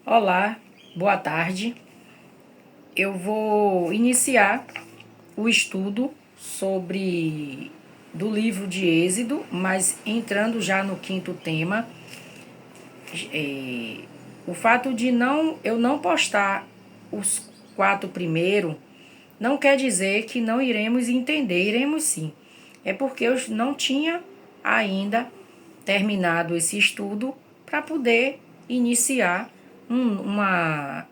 Olá, boa tarde. Eu vou iniciar o estudo sobre do livro de Êxodo, mas entrando já no quinto tema, é, o fato de eu não postar os quatro primeiros não quer dizer que não iremos entender, iremos sim. É porque eu não tinha ainda terminado esse estudo para poder iniciar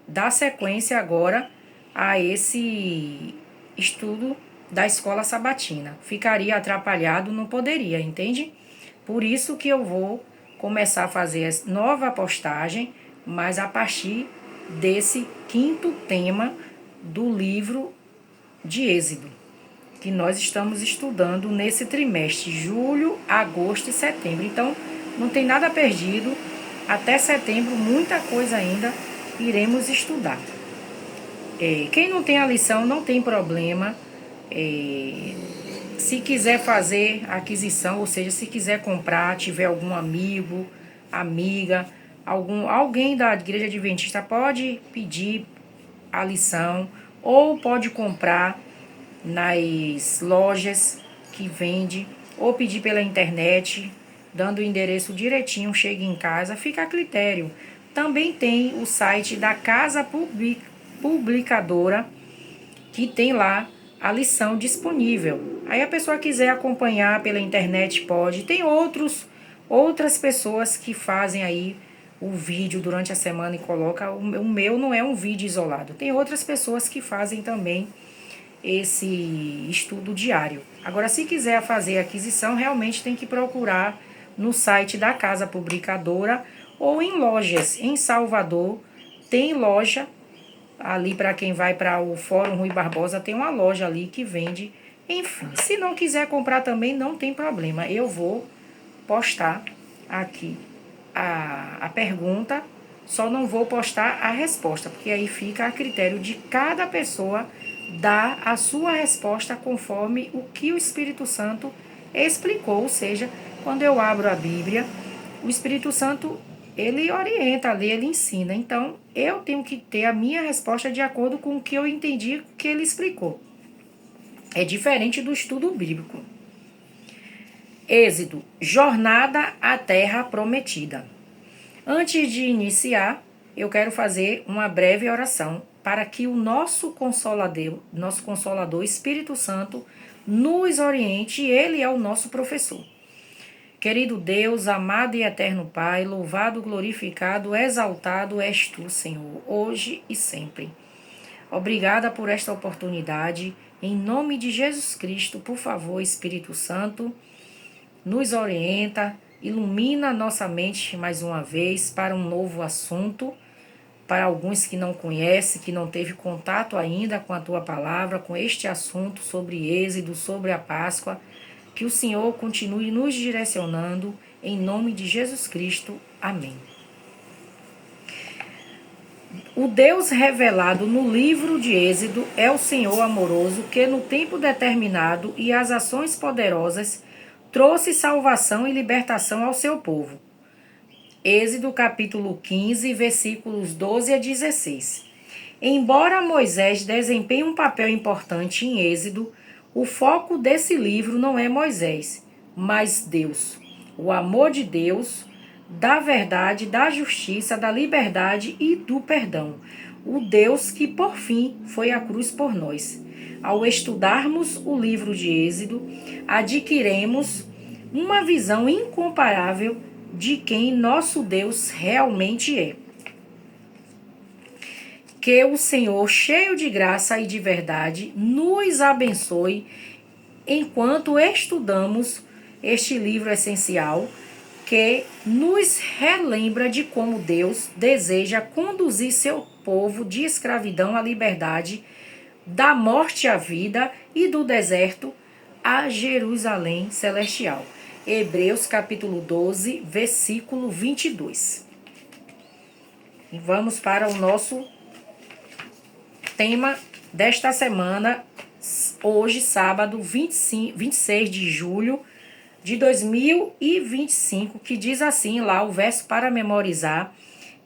dar sequência agora a esse estudo da escola sabatina. Ficaria atrapalhado, não poderia, entende? Por isso que eu vou começar a fazer essa nova postagem, mas a partir desse quinto tema do livro de Êxodo, que nós estamos estudando nesse trimestre, julho, agosto e setembro. Então, não tem nada perdido. Até setembro, muita coisa ainda iremos estudar. Quem não tem a lição, não tem problema. Se quiser fazer a aquisição, ou seja, se quiser comprar, tiver algum amigo, amiga, alguém da igreja adventista pode pedir a lição ou pode comprar nas lojas que vende ou pedir pela internet, dando o endereço direitinho, chega em casa, fica a critério. Também tem o site da Casa Publicadora, que tem lá a lição disponível. Aí a pessoa quiser acompanhar pela internet pode. Tem outras pessoas que fazem aí o vídeo durante a semana e coloca. O meu não é um vídeo isolado. Tem outras pessoas que fazem também esse estudo diário. Agora, se quiser fazer a aquisição, realmente tem que procurar no site da Casa Publicadora ou em lojas. Em Salvador tem loja ali para quem vai para o Fórum Rui Barbosa, tem uma loja ali que vende. Enfim, se não quiser comprar também, não tem problema. Eu vou postar aqui a pergunta, só não vou postar a resposta, porque aí fica a critério de cada pessoa dar a sua resposta conforme o que o Espírito Santo explicou. Ou seja, quando eu abro a Bíblia, o Espírito Santo ele orienta ali, ele ensina. Então, eu tenho que ter a minha resposta de acordo com o que eu entendi que ele explicou. É diferente do estudo bíblico. Êxodo, jornada à terra prometida. Antes de iniciar, eu quero fazer uma breve oração para que o nosso consolador Espírito Santo nos oriente, e ele é o nosso professor. Querido Deus, amado e eterno Pai, louvado, glorificado, exaltado és tu, Senhor, hoje e sempre. Obrigada por esta oportunidade. Em nome de Jesus Cristo, por favor, Espírito Santo, nos orienta, ilumina nossa mente mais uma vez para um novo assunto, para alguns que não conhecem, que não teve contato ainda com a tua palavra, com este assunto sobre Êxodo, sobre a Páscoa. Que o Senhor continue nos direcionando, em nome de Jesus Cristo. Amém. O Deus revelado no livro de Êxodo é o Senhor amoroso que, no tempo determinado e as ações poderosas, trouxe salvação e libertação ao seu povo. Êxodo capítulo 15, versículos 12 a 16. Embora Moisés desempenhe um papel importante em Êxodo, o foco desse livro não é Moisés, mas Deus. O amor de Deus, da verdade, da justiça, da liberdade e do perdão. O Deus que, por fim, foi à cruz por nós. Ao estudarmos o livro de Êxodo, adquiriremos uma visão incomparável de quem nosso Deus realmente é. Que o Senhor, cheio de graça e de verdade, nos abençoe enquanto estudamos este livro essencial que nos relembra de como Deus deseja conduzir seu povo de escravidão à liberdade, da morte à vida e do deserto a Jerusalém celestial. Hebreus capítulo 12, versículo 22. E vamos para o nosso tema desta semana, hoje, sábado, 26 de julho de 2025, que diz assim lá o verso para memorizar: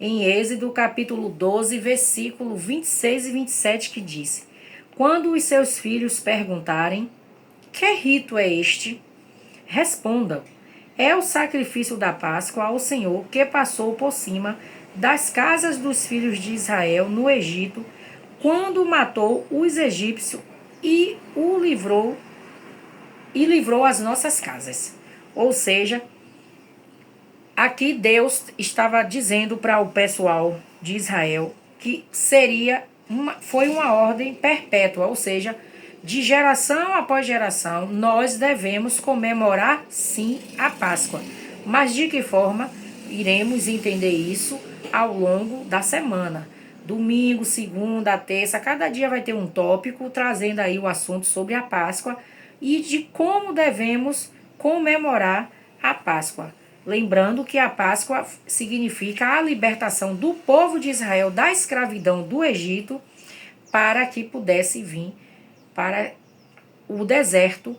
em Êxodo capítulo 12, versículo 26 e 27, que diz: Quando os seus filhos perguntarem, que rito é este? Responda: é o sacrifício da Páscoa ao Senhor que passou por cima das casas dos filhos de Israel no Egito, quando matou os egípcios e livrou as nossas casas. Ou seja, aqui Deus estava dizendo para o pessoal de Israel que foi uma ordem perpétua, ou seja, de geração após geração, nós devemos comemorar sim a Páscoa. Mas de que forma iremos entender isso ao longo da semana? Domingo, segunda, terça, cada dia vai ter um tópico trazendo aí o assunto sobre a Páscoa e de como devemos comemorar a Páscoa. Lembrando que a Páscoa significa a libertação do povo de Israel da escravidão do Egito para que pudesse vir para o deserto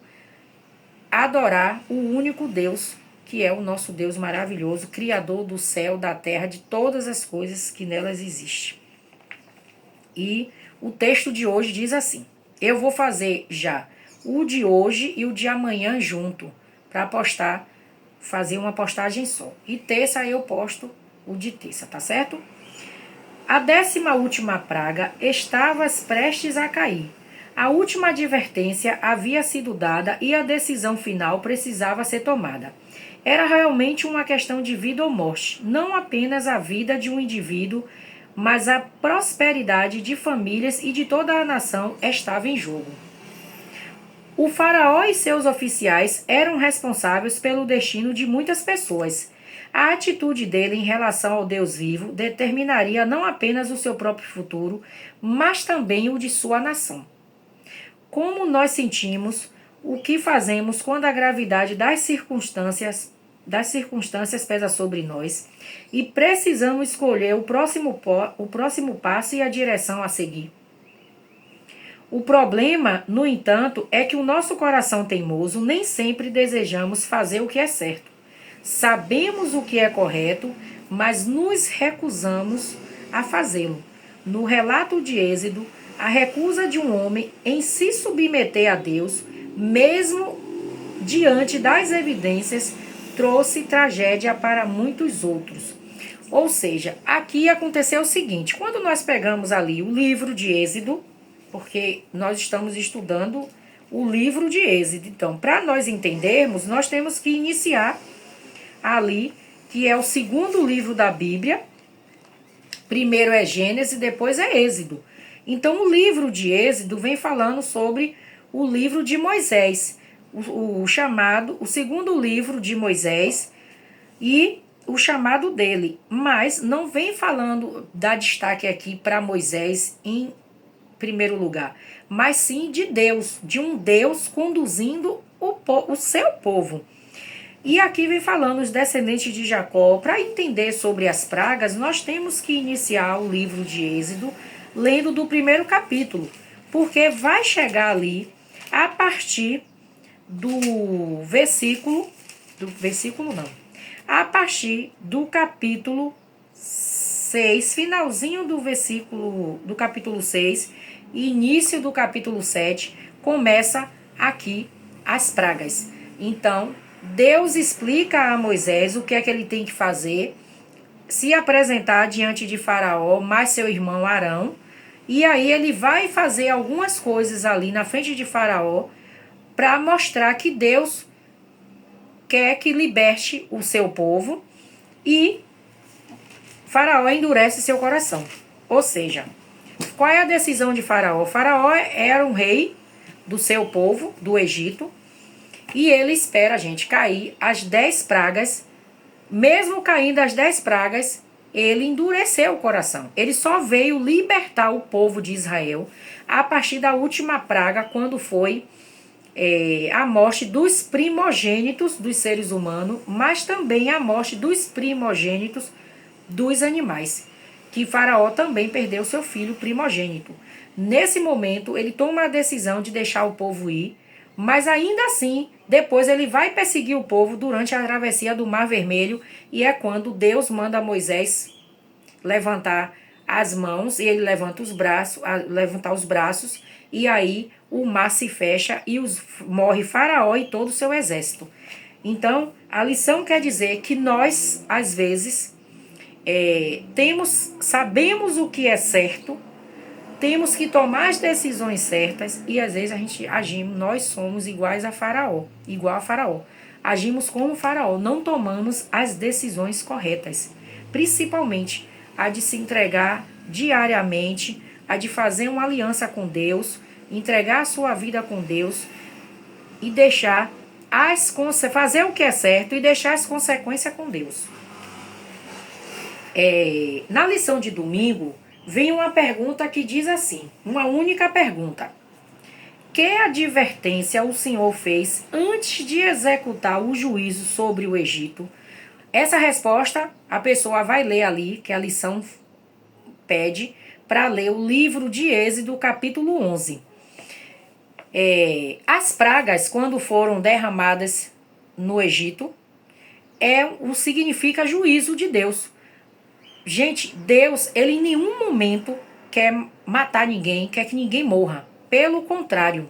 adorar o único Deus, que é o nosso Deus maravilhoso, Criador do céu, da terra, de todas as coisas que nelas existem. E o texto de hoje diz assim: eu vou fazer já o de hoje e o de amanhã junto, para fazer uma postagem só. E terça eu posto o de terça, tá certo? A 10ª praga estava prestes a cair. A última advertência havia sido dada e a decisão final precisava ser tomada. Era realmente uma questão de vida ou morte, não apenas a vida de um indivíduo, mas a prosperidade de famílias e de toda a nação estava em jogo. O faraó e seus oficiais eram responsáveis pelo destino de muitas pessoas. A atitude dele em relação ao Deus vivo determinaria não apenas o seu próprio futuro, mas também o de sua nação. Como nós sentimos, o que fazemos quando a gravidade das circunstâncias pesa sobre nós e precisamos escolher o próximo passo e a direção a seguir. O problema, no entanto, é que o nosso coração teimoso nem sempre desejamos fazer o que é certo. Sabemos o que é correto, mas nos recusamos a fazê-lo. No relato de Êxodo, a recusa de um homem em se submeter a Deus, mesmo diante das evidências, trouxe tragédia para muitos outros. Ou seja, aqui aconteceu o seguinte: quando nós pegamos ali o livro de Êxodo, porque nós estamos estudando o livro de Êxodo, então, para nós entendermos, nós temos que iniciar ali, que é o segundo livro da Bíblia. Primeiro é Gênesis, depois é Êxodo. Então, o livro de Êxodo vem falando sobre o livro de Moisés, o segundo livro de Moisés e o chamado dele. Mas não vem falando, dá destaque aqui para Moisés em primeiro lugar, mas sim de Deus, de um Deus conduzindo o seu povo. E aqui vem falando os descendentes de Jacó. Para entender sobre as pragas, nós temos que iniciar o livro de Êxodo lendo do primeiro capítulo, porque vai chegar ali a partir a partir do capítulo 6, finalzinho do capítulo 6, início do capítulo 7, começa aqui as pragas. Então, Deus explica a Moisés o que é que ele tem que fazer, se apresentar diante de Faraó, mais seu irmão Arão, e aí ele vai fazer algumas coisas ali na frente de Faraó para mostrar que Deus quer que liberte o seu povo e Faraó endurece seu coração. Ou seja, qual é a decisão de Faraó? Faraó era um rei do seu povo, do Egito, e ele espera, gente, cair as 10 pragas. Mesmo caindo as 10 pragas, ele endureceu o coração. Ele só veio libertar o povo de Israel a partir da última praga, quando foi a morte dos primogênitos dos seres humanos, mas também a morte dos primogênitos dos animais, que Faraó também perdeu seu filho primogênito. Nesse momento, ele toma a decisão de deixar o povo ir, mas ainda assim, depois ele vai perseguir o povo durante a travessia do Mar Vermelho, e é quando Deus manda Moisés levantar as mãos, e ele levanta os braços, levantar os braços, e aí o mar se fecha e morre Faraó e todo o seu exército. Então, a lição quer dizer que nós, às vezes, sabemos o que é certo, temos que tomar as decisões certas e às vezes a gente agimos, nós somos igual a Faraó. Agimos como Faraó, não tomamos as decisões corretas. Principalmente a de se entregar diariamente, a de fazer uma aliança com Deus, entregar a sua vida com Deus e deixar fazer o que é certo e deixar as consequências com Deus. Na lição de domingo, vem uma pergunta que diz assim, uma única pergunta. Que advertência o Senhor fez antes de executar o juízo sobre o Egito? Essa resposta a pessoa vai ler ali, que a lição pede, para ler o livro de Êxodo, capítulo 11. As pragas, quando foram derramadas no Egito, significa juízo de Deus. Gente, Deus, ele em nenhum momento quer matar ninguém, quer que ninguém morra. Pelo contrário,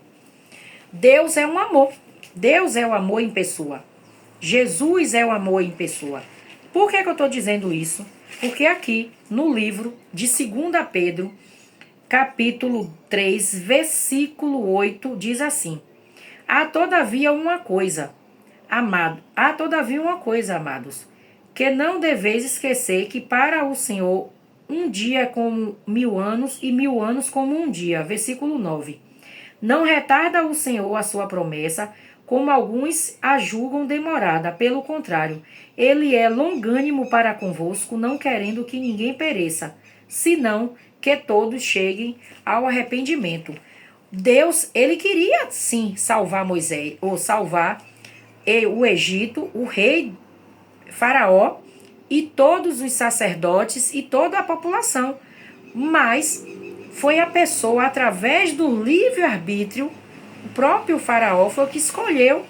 Deus é um amor. Deus é o amor em pessoa. Jesus é o amor em pessoa. Por que eu estou dizendo isso? Porque aqui no livro de 2 Pedro, capítulo 3, versículo 8, diz assim: Há todavia uma coisa, amados, que não deveis esquecer que para o Senhor um dia é como 1000 anos e 1000 anos como um dia. Versículo 9. Não retarda o Senhor a sua promessa, como alguns a julgam demorada. Pelo contrário, ele é longânimo para convosco, não querendo que ninguém pereça, senão que todos cheguem ao arrependimento. Deus, ele queria sim salvar Moisés, ou salvar o Egito, o rei Faraó e todos os sacerdotes e toda a população. Mas foi a pessoa, através do livre-arbítrio, o próprio Faraó foi o que escolheu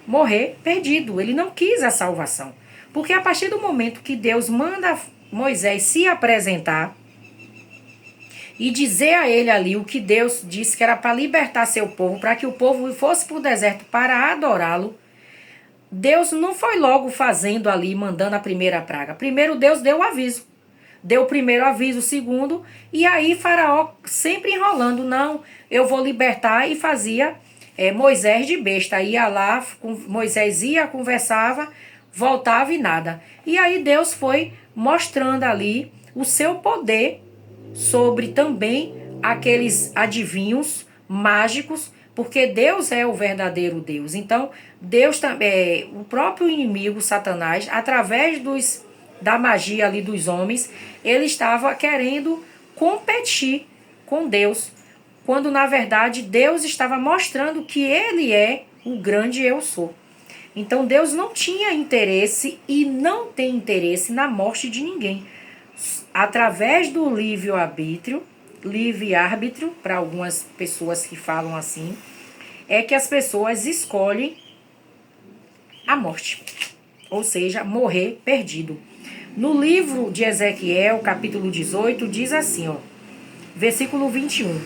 morrer perdido. Ele não quis a salvação. Porque a partir do momento que Deus manda Moisés se apresentar e dizer a ele ali o que Deus disse que era para libertar seu povo, para que o povo fosse para o deserto para adorá-lo, Deus não foi logo fazendo ali, mandando a primeira praga. Primeiro Deus deu o aviso. Deu o primeiro aviso, o segundo, e aí Faraó sempre enrolando. Não, eu vou libertar, e fazia Moisés de besta. Ia lá, Moisés ia, conversava, voltava e nada. E aí Deus foi mostrando ali o seu poder sobre também aqueles adivinhos mágicos, porque Deus é o verdadeiro Deus. Então, Deus também, o próprio inimigo, Satanás, através da magia ali dos homens, ele estava querendo competir com Deus, quando na verdade Deus estava mostrando que ele é o grande eu sou. Então Deus não tinha interesse e não tem interesse na morte de ninguém. Através do livre-arbítrio, para algumas pessoas que falam assim, é que as pessoas escolhem a morte, ou seja, morrer perdido. No livro de Ezequiel, capítulo 18, diz assim, versículo 21.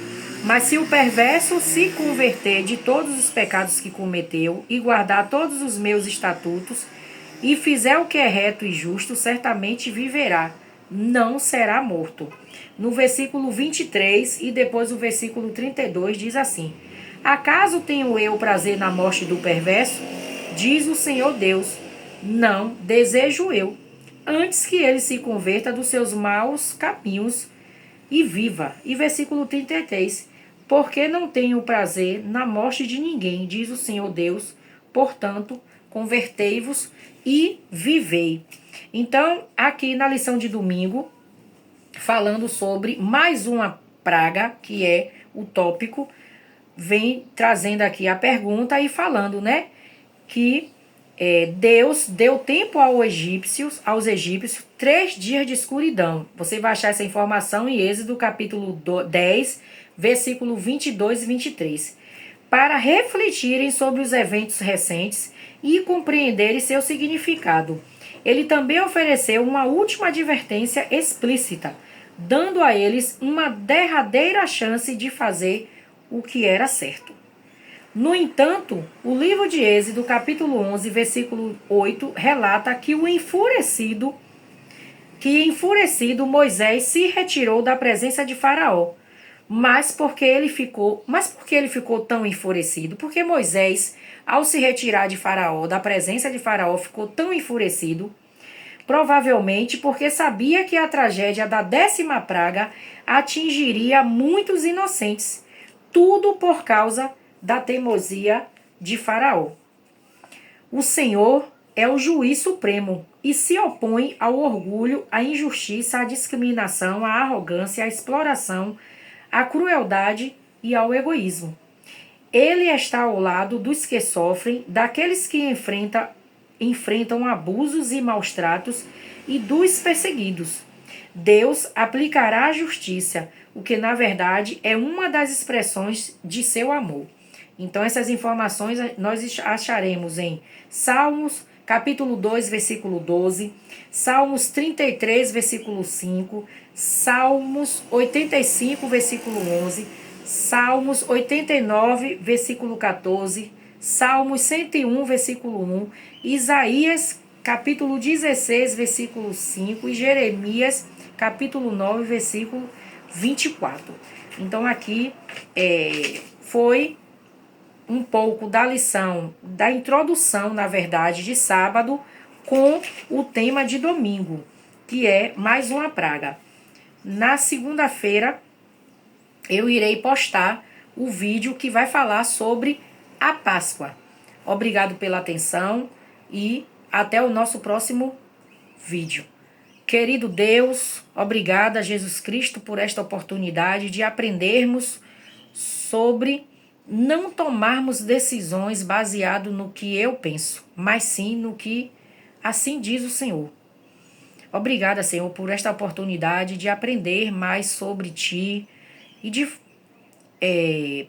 Mas se o perverso se converter de todos os pecados que cometeu e guardar todos os meus estatutos e fizer o que é reto e justo, certamente viverá, não será morto. No versículo 23 e depois o versículo 32 diz assim: Acaso tenho eu prazer na morte do perverso? Diz o Senhor Deus. Não desejo eu, antes que ele se converta dos seus maus caminhos e viva. E versículo 33. Porque não tenho prazer na morte de ninguém, diz o Senhor Deus. Portanto, convertei-vos e vivei. Então, aqui na lição de domingo, falando sobre mais uma praga, que é o tópico, vem trazendo aqui a pergunta e falando, né, que Deus deu tempo aos egípcios 3 dias de escuridão. Você vai achar essa informação em Êxodo capítulo 10, versículo 22 e 23. Para refletirem sobre os eventos recentes e compreenderem seu significado. ele também ofereceu uma última advertência explícita, dando a eles uma derradeira chance de fazer o que era certo. No entanto, o livro de Êxodo, capítulo 11, versículo 8, relata que enfurecido Moisés se retirou da presença de Faraó. Mas por que ele ficou tão enfurecido? Porque Moisés, ao se retirar de Faraó, da presença de Faraó, ficou tão enfurecido, provavelmente porque sabia que a tragédia da 10ª praga atingiria muitos inocentes, tudo por causa da teimosia de Faraó. O Senhor é o juiz supremo e se opõe ao orgulho, à injustiça, à discriminação, à arrogância, à exploração, à crueldade e ao egoísmo. Ele está ao lado dos que sofrem, daqueles que enfrentam abusos e maus tratos e dos perseguidos. Deus aplicará a justiça, o que na verdade é uma das expressões de seu amor. Então essas informações nós acharemos em Salmos, capítulo 2, versículo 12, Salmos 33, versículo 5, Salmos 85, versículo 11, Salmos 89, versículo 14, Salmos 101, versículo 1, Isaías, capítulo 16, versículo 5 e Jeremias, capítulo 9, versículo 24. Então aqui foi um pouco da lição, da introdução, na verdade, de sábado, com o tema de domingo, que é mais uma praga. Na segunda-feira, eu irei postar o vídeo que vai falar sobre a Páscoa. Obrigado pela atenção e até o nosso próximo vídeo. Querido Deus, obrigada, Jesus Cristo, por esta oportunidade de aprendermos sobre não tomarmos decisões baseado no que eu penso, mas sim no que assim diz o Senhor. Obrigada, Senhor, por esta oportunidade de aprender mais sobre Ti e de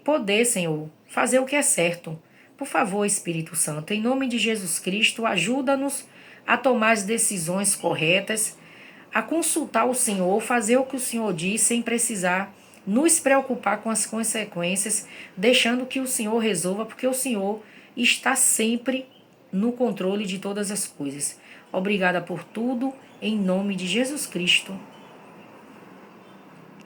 poder, Senhor, fazer o que é certo. Por favor, Espírito Santo, em nome de Jesus Cristo, ajuda-nos a tomar as decisões corretas, a consultar o Senhor, fazer o que o Senhor diz sem precisar nos preocupar com as consequências, deixando que o Senhor resolva, porque o Senhor está sempre no controle de todas as coisas. Obrigada por tudo, em nome de Jesus Cristo.